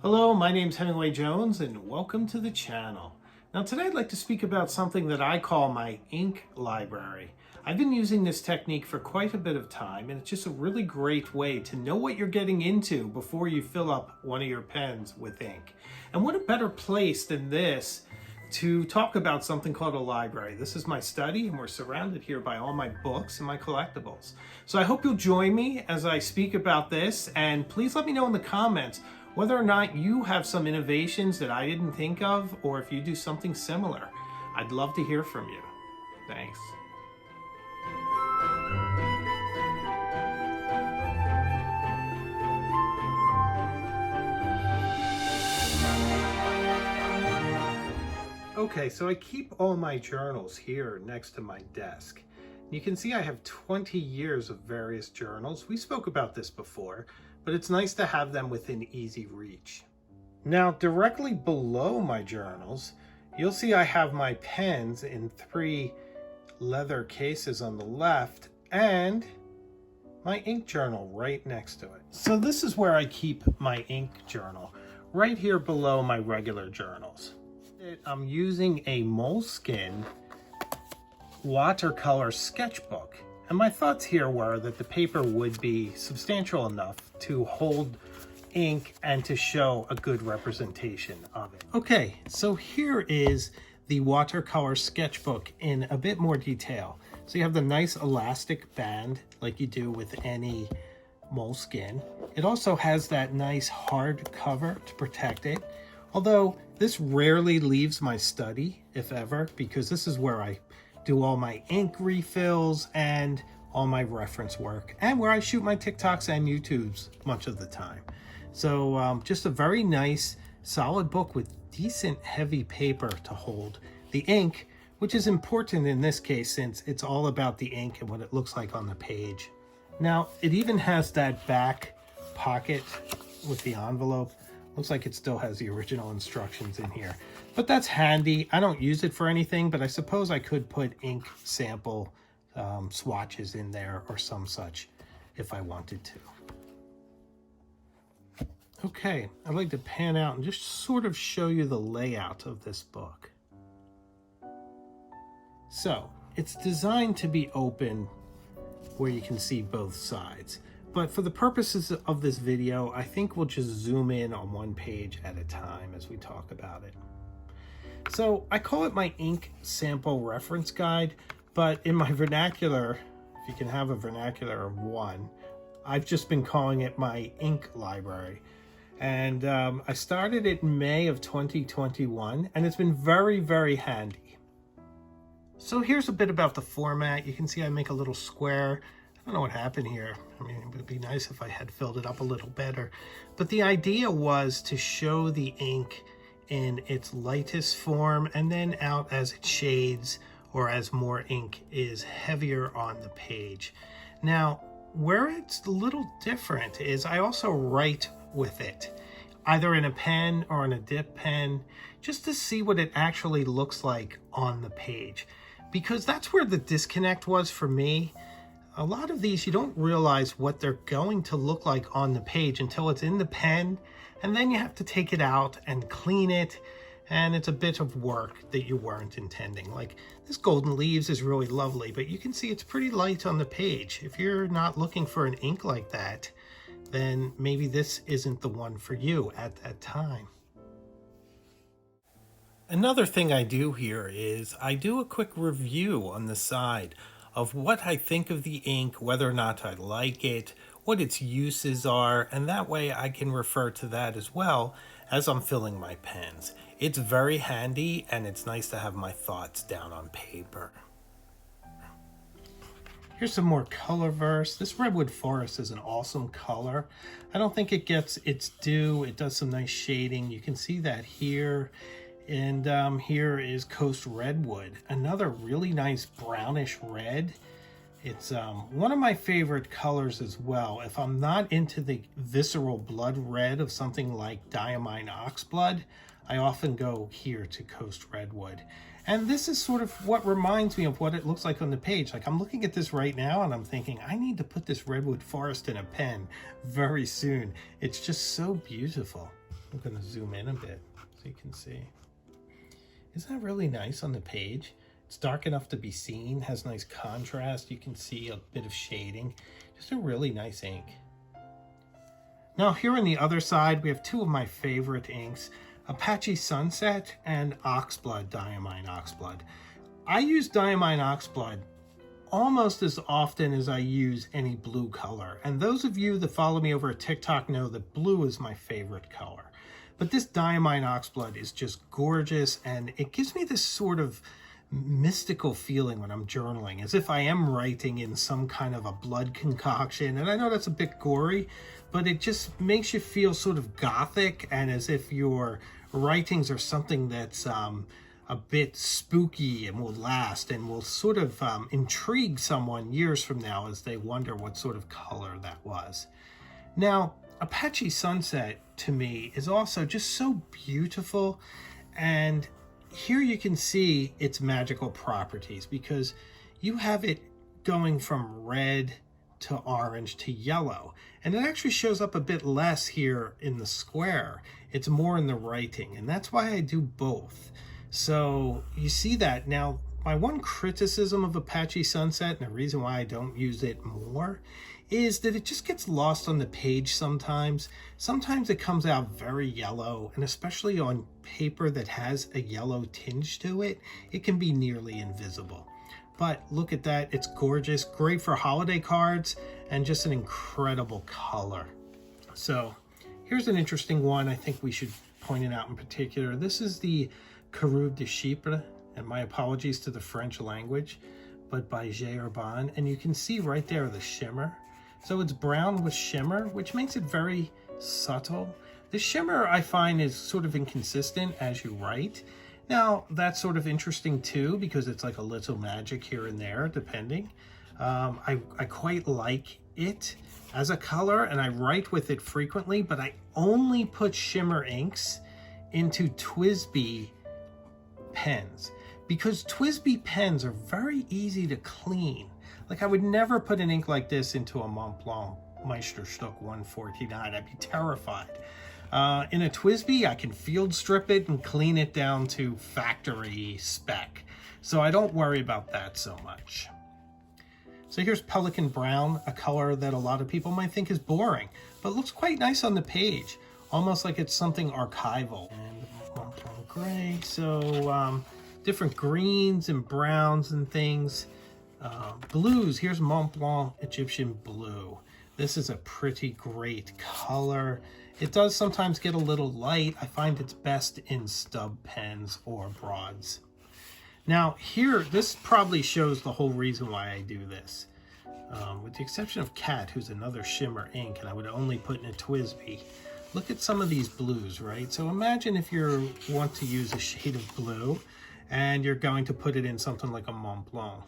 Hello, my name's Hemingway Jones and welcome to the channel. Now today I'd like to speak about something that I call my ink library. I've been using this technique for quite a bit of time and it's just a really great way to know what you're getting into before you fill up one of your pens with ink. And what a better place than this to talk about something called a library. This is my study and we're surrounded here by all my books and my collectibles. So I hope you'll join me as I speak about this, and please let me know in the comments whether or not you have some innovations that I didn't think of, or if you do something similar. I'd love to hear from you. Thanks. Okay, so I keep all my journals here next to my desk. You can see I have 20 years of various journals. We spoke about this before, but it's nice to have them within easy reach. Now, directly below my journals, you'll see I have my pens in 3 leather cases on the left and my ink journal right next to it. So this is where I keep my ink journal, right here below my regular journals. I'm using a Moleskine watercolor sketchbook, and my thoughts here were that the paper would be substantial enough to hold ink and to show a good representation of it. Okay, so here is the watercolor sketchbook in a bit more detail. So you have the nice elastic band like you do with any Moleskine. It also has that nice hard cover to protect it, although this rarely leaves my study, if ever, because this is where I do all my ink refills and all my reference work, and where I shoot my TikToks and YouTubes much of the time. So just a very nice, solid book with decent heavy paper to hold the ink, which is important in this case since it's all about the ink and what it looks like on the page. Now, it even has that back pocket with the envelope. Looks like it still has the original instructions in here, but that's handy. I don't use it for anything, but I suppose I could put ink sample swatches in there or some such if I wanted to. Okay, I'd like to pan out and just sort of show you the layout of this book. So it's designed to be open where you can see both sides. But for the purposes of this video, I think we'll just zoom in on one page at a time as we talk about it. So I call it my ink sample reference guide, but in my vernacular, if you can have a vernacular of one, I've just been calling it my ink library. And I started it in May of 2021, and it's been very, very handy. So here's a bit about the format. You can see I make a little square. I don't know what happened here. I mean, it would be nice if I had filled it up a little better. But the idea was to show the ink in its lightest form and then out as it shades or as more ink is heavier on the page. Now, where it's a little different is I also write with it, either in a pen or in a dip pen, just to see what it actually looks like on the page. Because that's where the disconnect was for me. A lot of these, you don't realize what they're going to look like on the page until it's in the pen, and then you have to take it out and clean it, and it's a bit of work that you weren't intending. Like this Golden Leaves is really lovely, but you can see it's pretty light on the page. If you're not looking for an ink like that, then maybe this isn't the one for you at that time. Another thing I do here is I do a quick review on the side of what I think of the ink, whether or not I like it, what its uses are, and that way I can refer to that as well as I'm filling my pens. It's very handy, and it's nice to have my thoughts down on paper. Here's some more color verse. This Redwood Forest is an awesome color. I don't think it gets its due. It does some nice shading. You can see that here. And here is Coast Redwood, another really nice brownish red. It's one of my favorite colors as well. If I'm not into the visceral blood red of something like Diamine Oxblood, I often go here to Coast Redwood. And this is sort of what reminds me of what it looks like on the page. Like I'm looking at this right now and I'm thinking, I need to put this Redwood Forest in a pen very soon. It's just so beautiful. I'm going to zoom in a bit so you can see. Isn't that really nice on the page? It's dark enough to be seen, has nice contrast. You can see a bit of shading. Just a really nice ink. Now here on the other side, we have two of my favorite inks, Apache Sunset and Oxblood, Diamine Oxblood. I use Diamine Oxblood almost as often as I use any blue color. And those of you that follow me over at TikTok know that blue is my favorite color. But this Diamine Oxblood is just gorgeous, and it gives me this sort of mystical feeling when I'm journaling, as if I am writing in some kind of a blood concoction. And I know that's a bit gory, but it just makes you feel sort of gothic, and as if your writings are something that's a bit spooky and will last and will sort of intrigue someone years from now as they wonder what sort of color that was. Now, Apache Sunset to me is also just so beautiful, and here you can see its magical properties because you have it going from red to orange to yellow, and it actually shows up a bit less here in the square. It's more in the writing, and that's why I do both. So you see that. Now, my one criticism of Apache Sunset, and the reason why I don't use it more, is that it just gets lost on the page sometimes. Sometimes it comes out very yellow, and especially on paper that has a yellow tinge to it, it can be nearly invisible. But look at that, it's gorgeous, great for holiday cards, and just an incredible color. So here's an interesting one I think we should point it out in particular. This is the Caroube de Chypre, and my apologies to the French language, but by J. Herbin, and you can see right there the shimmer. So it's brown with shimmer, which makes it very subtle. The shimmer I find is sort of inconsistent as you write. Now that's sort of interesting too, because it's like a little magic here and there, depending. I quite like it as a color, and I write with it frequently, but I only put shimmer inks into TWSBI pens because TWSBI pens are very easy to clean. Like I would never put an ink like this into a Montblanc Meisterstück 149. I'd be terrified. In a TWSBI, I can field strip it and clean it down to factory spec. So I don't worry about that so much. So here's Pelican Brown, a color that a lot of people might think is boring, but looks quite nice on the page. Almost like it's something archival. And Montblanc Gray, so different greens and browns and things. Blues, here's Montblanc Egyptian Blue. This is a pretty great color. It does sometimes get a little light. I find it's best in stub pens or broads. Now here, this probably shows the whole reason why I do this. With the exception of Cat, who's another shimmer ink, and I would only put in a TWSBI. Look at some of these blues, right? So imagine if you want to use a shade of blue and you're going to put it in something like a Montblanc.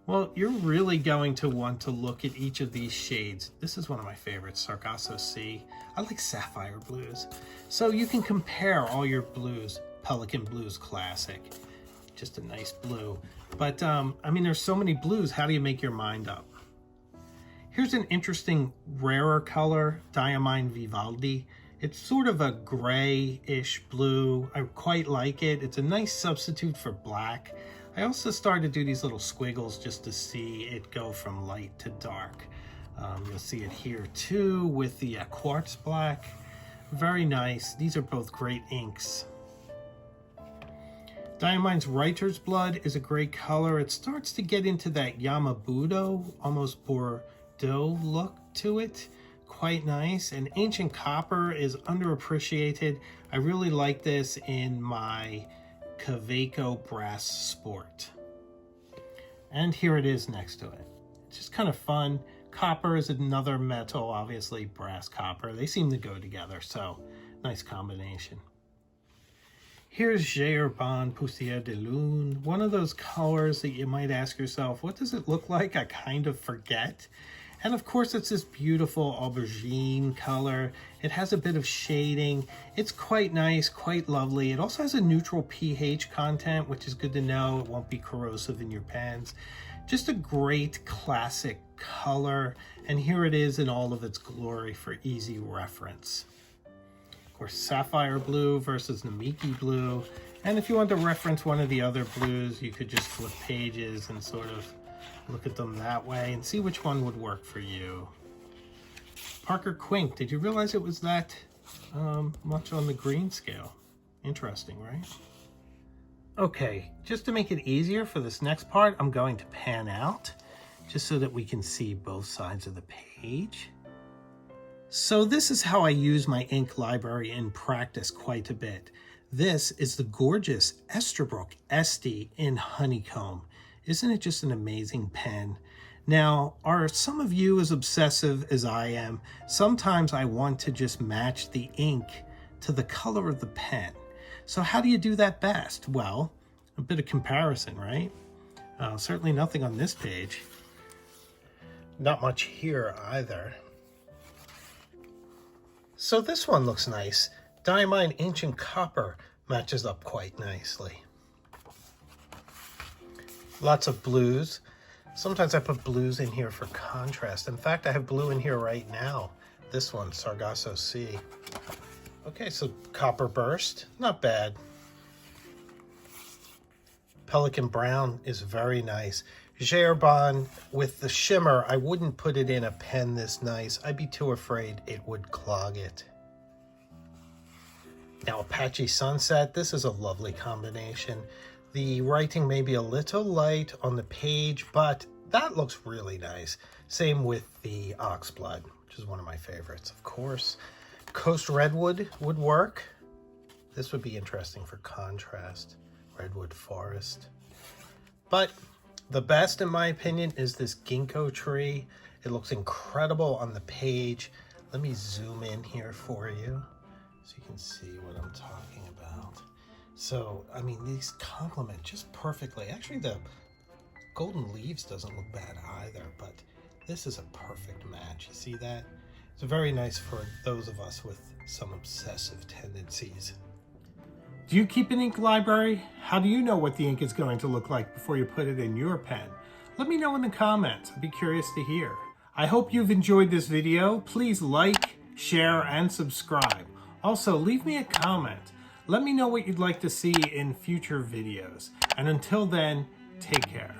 Well, you're really going to want to look at each of these shades. This is one of my favorites, Sargasso Sea. I like sapphire blues. So you can compare all your blues. Pelican Blues Classic, just a nice blue. But I mean, there's so many blues. How do you make your mind up? Here's an interesting rarer color, Diamine Vivaldi. It's sort of a grayish blue. I quite like it. It's a nice substitute for black. I also started to do these little squiggles just to see it go from light to dark. You'll see it here too with the quartz black. Very nice. These are both great inks. Diamine's Writer's Blood is a great color. It starts to get into that Yamabudo, almost Bordeaux look to it. Quite nice. And Ancient Copper is underappreciated. I really like this in my Kaweco Brass Sport. And here it is next to it. It's just kind of fun. Copper is another metal, obviously brass copper. They seem to go together, so nice combination. Here's J. Herbin Poussière de Lune, one of those colors that you might ask yourself, what does it look like? I kind of forget. And of course, it's this beautiful aubergine color. It has a bit of shading. It's quite nice, quite lovely. It also has a neutral pH content, which is good to know. It won't be corrosive in your pens. Just a great classic color. And here it is in all of its glory for easy reference. Of course, Sapphire Blue versus Namiki Blue. And if you want to reference one of the other blues, you could just flip pages and sort of look at them that way and see which one would work for you. Parker Quink, did you realize it was that much on the green scale? Interesting, right? Okay, just to make it easier for this next part, I'm going to pan out just so that we can see both sides of the page. So this is how I use my ink library in practice quite a bit. This is the gorgeous Esterbrook Estie in Honeycomb. Isn't it just an amazing pen? Now, are some of you as obsessive as I am? Sometimes I want to just match the ink to the color of the pen. So how do you do that best? Well, a bit of comparison, right? Certainly nothing on this page. Not much here either. So this one looks nice. Diamine Ancient Copper matches up quite nicely. Lots of blues. Sometimes I put blues in here for contrast. In fact, I have blue in here right now. This one, Sargasso Sea. Okay, so Copper Burst, not bad. Pelican Brown is very nice. Gerbon with the shimmer, I wouldn't put it in a pen this nice. I'd be too afraid it would clog it. Now Apache Sunset, this is a lovely combination. The writing may be a little light on the page, but that looks really nice. Same with the Oxblood, which is one of my favorites, of course. Coast Redwood would work. This would be interesting for contrast. Redwood Forest. But the best, in my opinion, is this ginkgo tree. It looks incredible on the page. Let me zoom in here for you so you can see what I'm talking about. So, I mean, these complement just perfectly. Actually, the Golden Leaves doesn't look bad either, but this is a perfect match. You see that? It's very nice for those of us with some obsessive tendencies. Do you keep an ink library? How do you know what the ink is going to look like before you put it in your pen? Let me know in the comments. I'd be curious to hear. I hope you've enjoyed this video. Please like, share, and subscribe. Also, leave me a comment. Let me know what you'd like to see in future videos. And until then, take care.